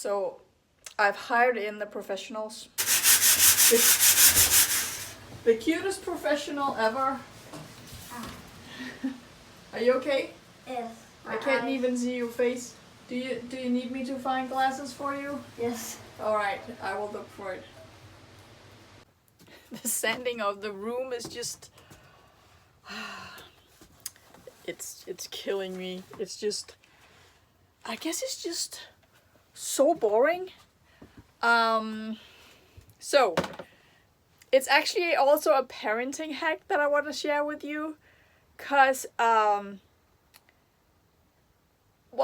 So I've hired in the professionals. The cutest professional ever. Are you okay? Yes. I can't even see your face. Do you need me to find glasses for you? Yes. Alright, I will look for it. The sanding of the room is just it's killing me. It's just, I guess it's just so boring. So it's actually also a parenting hack that I want to share with you, cause well,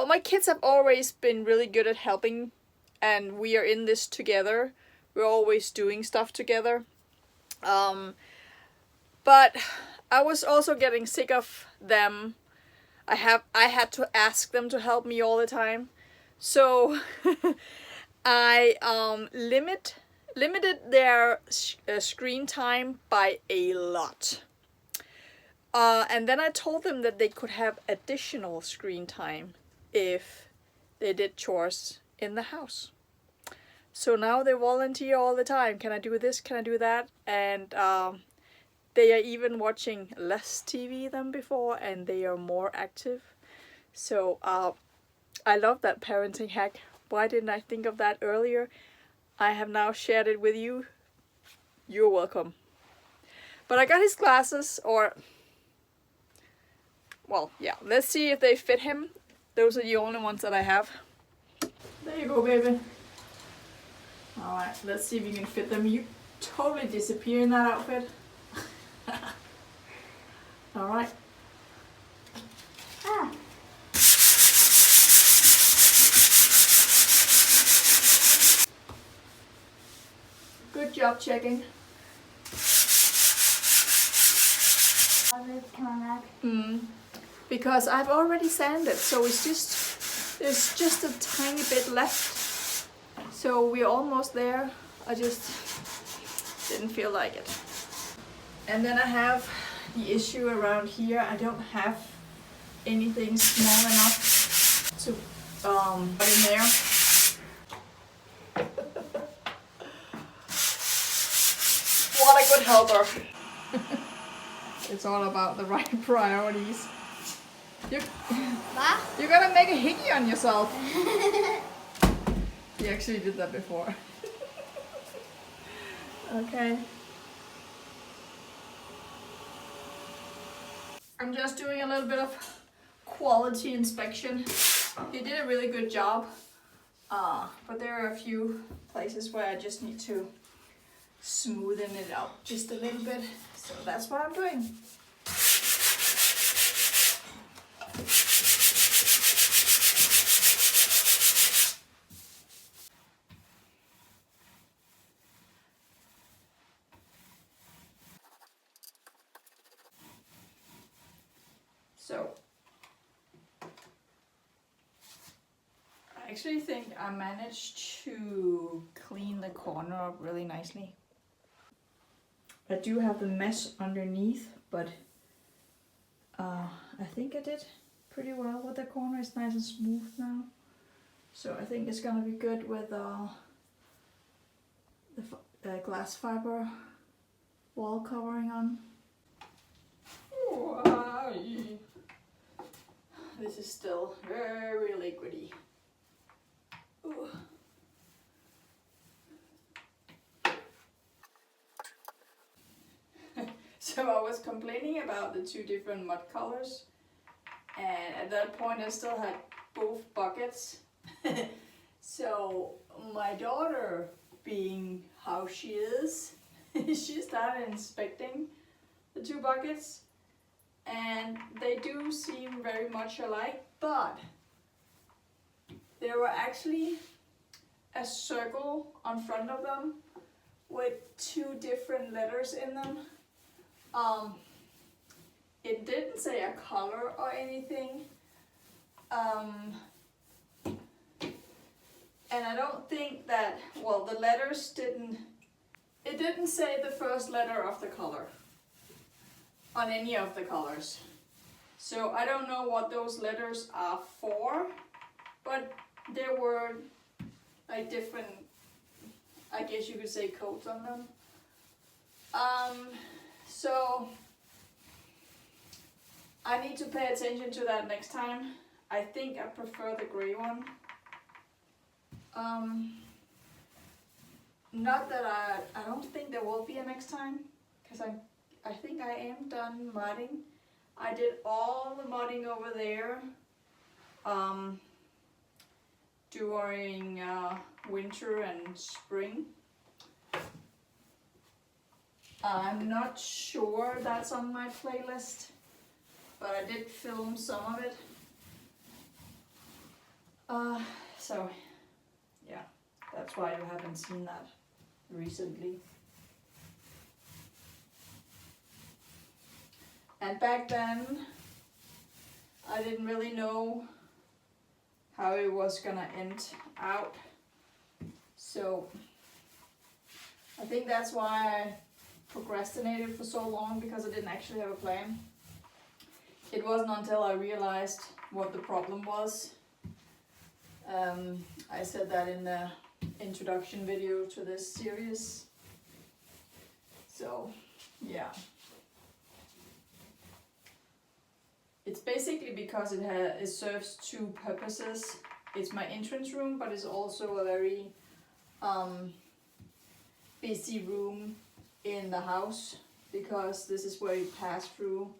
my kids have always been really good at helping, and we are in this together. We're always doing stuff together. But I was also getting sick of them. I had to ask them to help me all the time. So I limited their screen time by a lot. And then I told them that they could have additional screen time if they did chores in the house. So now they volunteer all the time. Can I do this? Can I do that? And they are even watching less TV than before, and they are more active. So I love that parenting hack. Why didn't I think of that earlier? I have now shared it with you. You're welcome. But I got his glasses, or well, yeah, let's see if they fit him. Those are the only ones that I have. There you go, baby. Alright, let's see if you can fit them. You totally disappear in that outfit. Alright. Ah. Good job checking. Because I've already sanded, so there's just a tiny bit left. So we're almost there. I just didn't feel like it. And then I have the issue around here. I don't have anything small enough to put in there. What a good helper. It's all about the right priorities. You're gonna make a hickey on yourself. You actually did that before. Okay. I'm just doing a little bit of quality inspection. He did a really good job, but there are a few places where I just need to smoothen it out just a little bit. So that's what I'm doing. So I actually think I managed to clean the corner up really nicely. I do have the mess underneath, but I think I did pretty well with the corner. It's nice and smooth now. So I think it's gonna be good with the glass fiber wall covering on. This is still very liquidy. Ooh. So I was complaining about the two different mud colors, and at that point I still had both buckets. So my daughter, being how she is, she started inspecting the two buckets, and they do seem very much alike, but there were actually a circle on front of them with two different letters in them. It didn't say a color or anything, and I don't think that, well, the letters it didn't say the first letter of the color on any of the colors. So I don't know what those letters are for, but there were like different, I guess you could say, coats on them. So I need to pay attention to that next time. I think I prefer the gray one. Not that I don't think there will be a next time, because I think I am done mudding. I did all the mudding over there during winter and spring. I'm not sure that's on my playlist, but I did film some of it. So yeah, that's why you haven't seen that recently. And back then, I didn't really know how it was gonna end out. So I think that's why I procrastinated for so long, because I didn't actually have a plan. It wasn't until I realized what the problem was. I said that in the introduction video to this series. So yeah. It's basically because it serves two purposes. It's my entrance room, but it's also a very busy room in the house, because this is where you pass through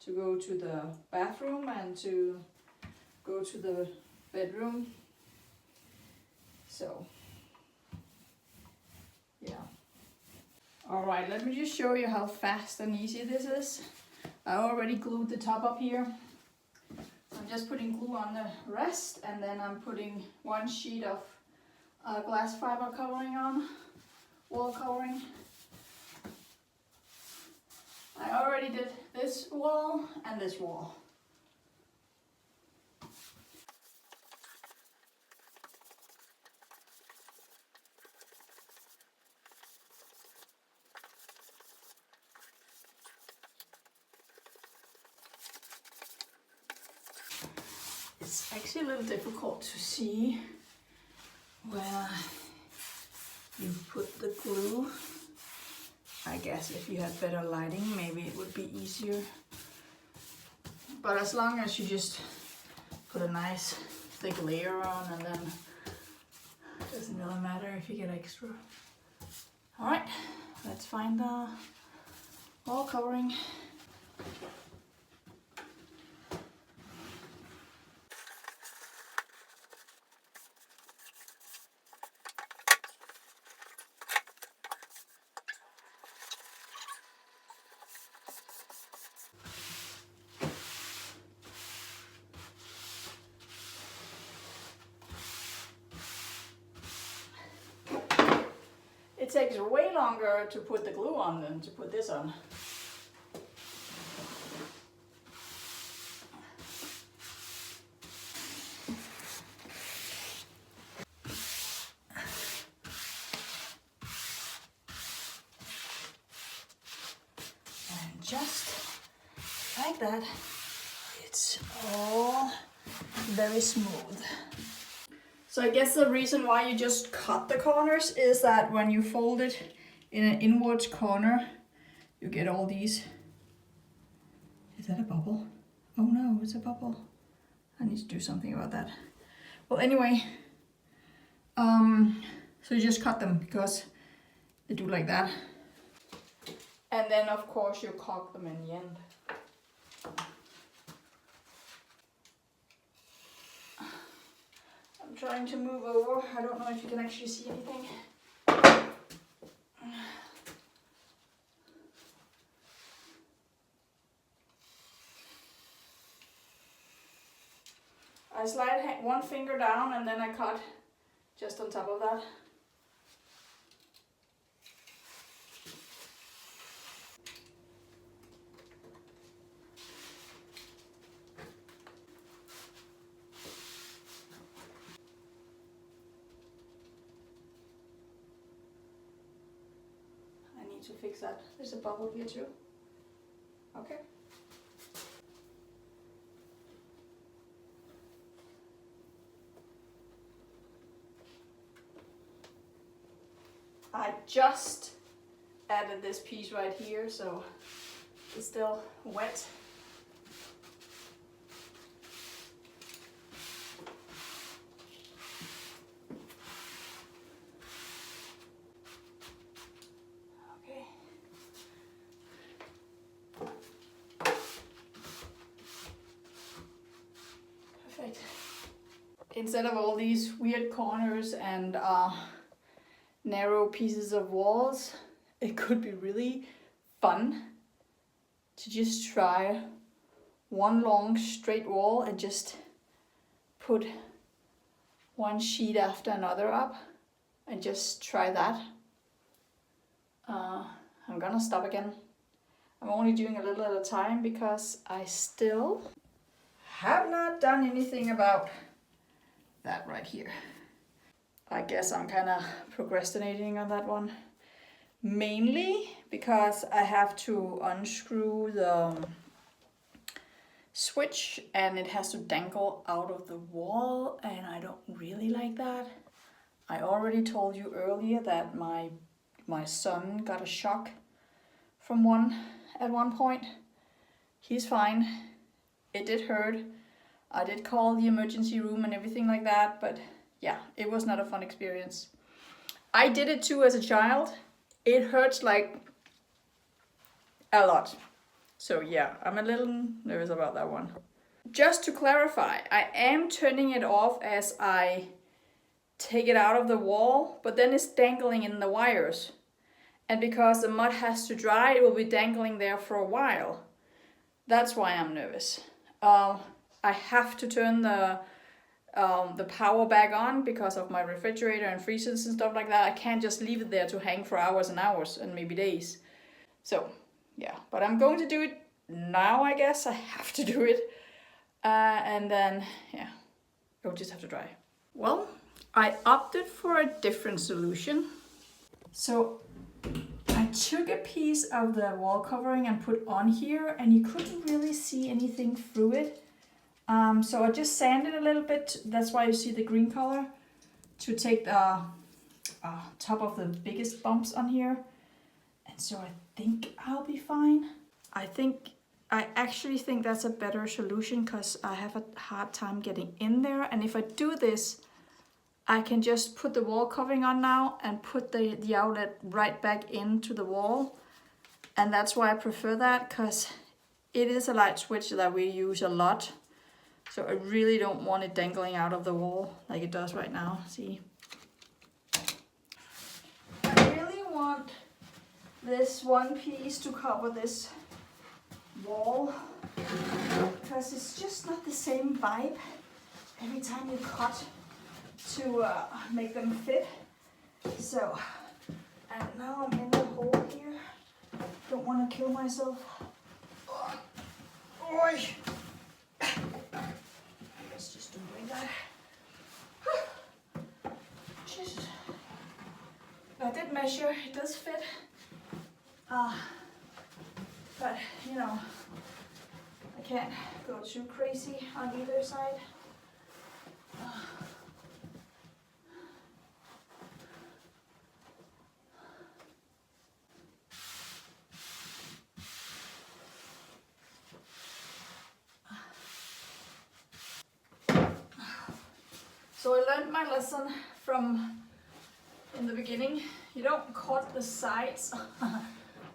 to go to the bathroom and to go to the bedroom. So yeah. Alright, let me just show you how fast and easy this is. I already glued the top up here. I'm just putting glue on the rest, and then I'm putting one sheet of glass fiber covering on, wall covering. I already did this wall and this wall. It's actually a little difficult to see where you put the glue. I guess if you had better lighting, maybe it would be easier. But as long as you just put a nice thick layer on, and then it doesn't really matter if you get extra. Alright, let's find the wall covering. It takes way longer to put the glue on than to put this on. And just like that, it's all very smooth. So I guess the reason why you just cut the corners is that when you fold it in an inwards corner, you get all these. Is that a bubble? Oh no, it's a bubble. I need to do something about that. Well, anyway, so you just cut them because they do like that. And then of course you caulk them in the end. I'm trying to move over. I don't know if you can actually see anything. I slide one finger down and then I cut just on top of that. To fix that. There's a bubble here too. Okay. I just added this piece right here, so it's still wet. Okay. Perfect. Instead of all these weird corners and narrow pieces of walls, it could be really fun to just try one long straight wall and just put one sheet after another up and just try that. I'm gonna stop again. I'm only doing a little at a time because I still have not done anything about that right here. I guess I'm kind of procrastinating on that one. Mainly because I have to unscrew the switch and it has to dangle out of the wall, and I don't really like that. I already told you earlier that my son got a shock from one at one point. He's fine. It did hurt. I did call the emergency room and everything like that, but yeah, it was not a fun experience. I did it too as a child. It hurts like a lot. So yeah, I'm a little nervous about that one. Just to clarify, I am turning it off as I take it out of the wall, but then it's dangling in the wires. And because the mud has to dry, it will be dangling there for a while. That's why I'm nervous. I have to turn the power back on because of my refrigerator and freezers and stuff like that. I can't just leave it there to hang for hours and hours and maybe days. So yeah, but I'm going to do it now, I guess. I have to do it. And then, yeah, it'll just have to dry. Well, I opted for a different solution. So I took a piece of the wall covering and put on here, and you couldn't really see anything through it. So I just sanded a little bit. That's why you see the green color, to take the top of the biggest bumps on here. And so I think I'll be fine. I actually think that's a better solution because I have a hard time getting in there. And if I do this, I can just put the wall covering on now and put the outlet right back into the wall. And that's why I prefer that, because it is a light switch that we use a lot. So I really don't want it dangling out of the wall like it does right now. See? I really want this one piece to cover this wall because it's just not the same vibe every time you cut to make them fit. So, and now I'm in the hole here. Don't want to kill myself. Oi! Let's just do like that. Jesus. I did measure, it does fit. But, you know, I can't go too crazy on either side. So I learned my lesson from in the beginning. You don't cut the sides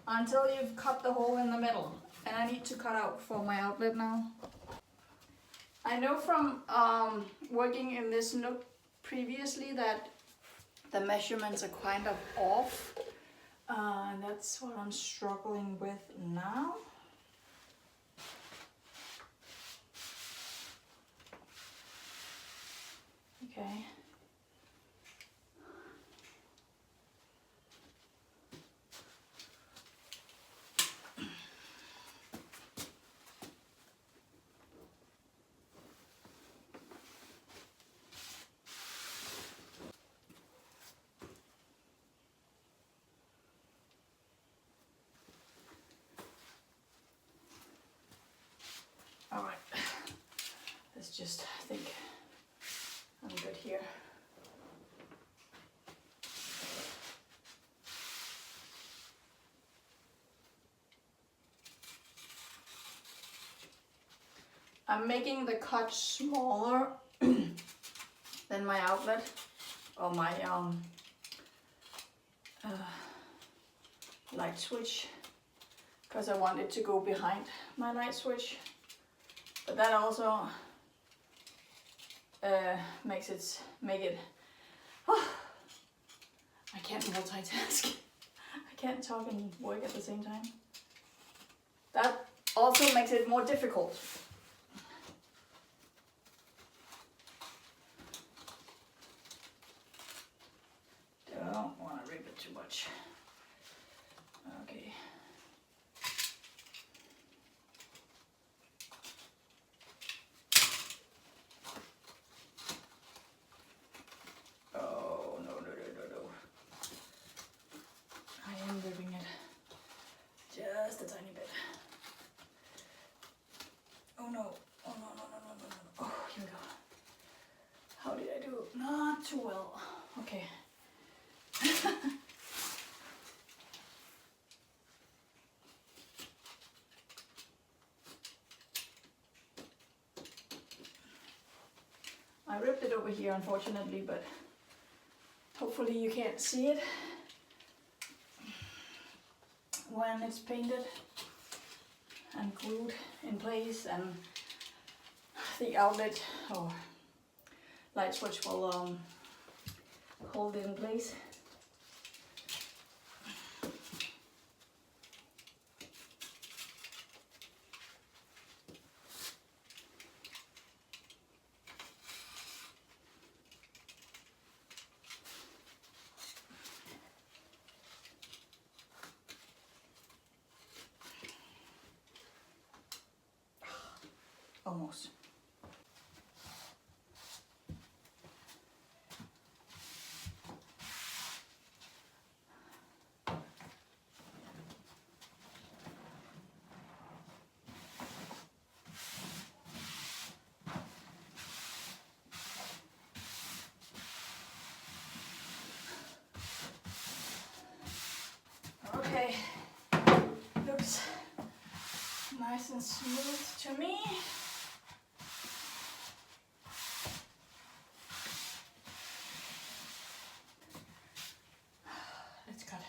until you've cut the hole in the middle. And I need to cut out for my outlet now. I know from working in this nook previously that the measurements are kind of off. And that's what I'm struggling with now. Okay. All right. Let's just think I'm good here. I'm making the cut smaller than my outlet or my light switch, because I want it to go behind my light switch, but that also make it I can't multitask. I can't talk and work at the same time. That also makes it more difficult. Don't want to rip it too much. Okay. Oh, no. I am ripping it just a tiny bit. Oh no. Oh, here we go. How did I do? Not too well. Okay. I ripped it over here, unfortunately, but hopefully you can't see it when it's painted and glued in place, and the outlet or light switch will hold it in place. Almost. Okay, looks nice and smooth to me. Let's cut.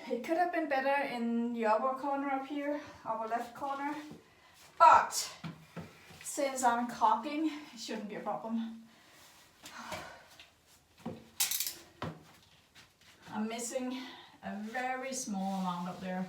It could have been better in the upper corner up here, upper left corner, but since I'm caulking, it shouldn't be a problem. I'm missing a very small amount up there.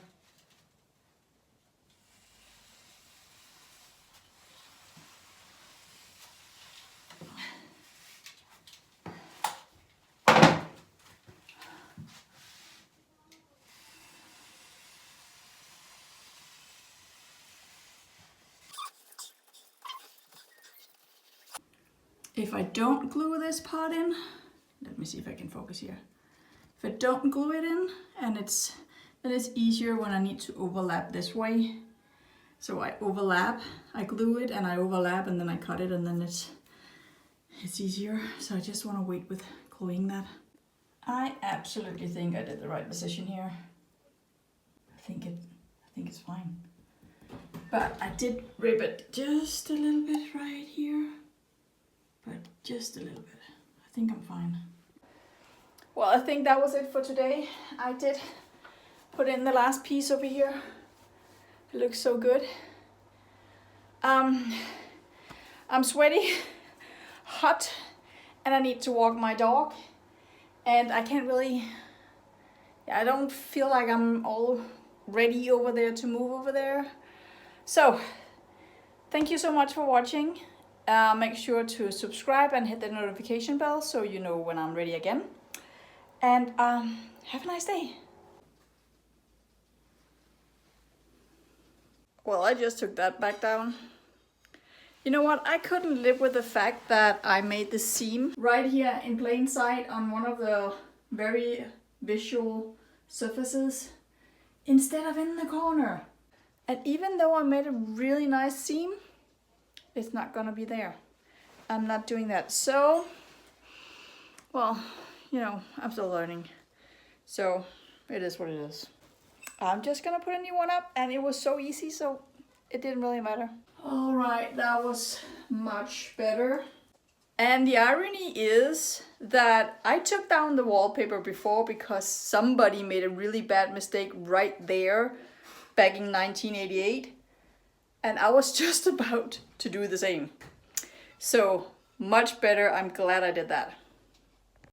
If I don't glue this part in, let me see if I can focus here. If I don't glue it in, and then it's easier when I need to overlap this way. So I overlap, I glue it and I overlap, and then I cut it, and then it's easier. So I just want to wait with gluing that. I absolutely think I did the right decision here. I think it's fine. But I did rip it just a little bit right here. But just a little bit. I think I'm fine. Well, I think that was it for today. I did put in the last piece over here. It looks so good. I'm sweaty, hot, and I need to walk my dog. And I can't really, I don't feel like I'm all ready over there to move over there. So, thank you so much for watching. Make sure to subscribe and hit the notification bell so you know when I'm ready again. And have a nice day. Well, I just took that back down. You know what? I couldn't live with the fact that I made the seam right here in plain sight on one of the very visual surfaces instead of in the corner. And even though I made a really nice seam, it's not gonna be there. I'm not doing that. So, well, you know, I'm still learning. So, it is what it is. I'm just gonna put a new one up, and it was so easy, so it didn't really matter. All right, that was much better. And the irony is that I took down the wallpaper before because somebody made a really bad mistake right there back in 1988. And I was just about to do the same. So much better. I'm glad I did that.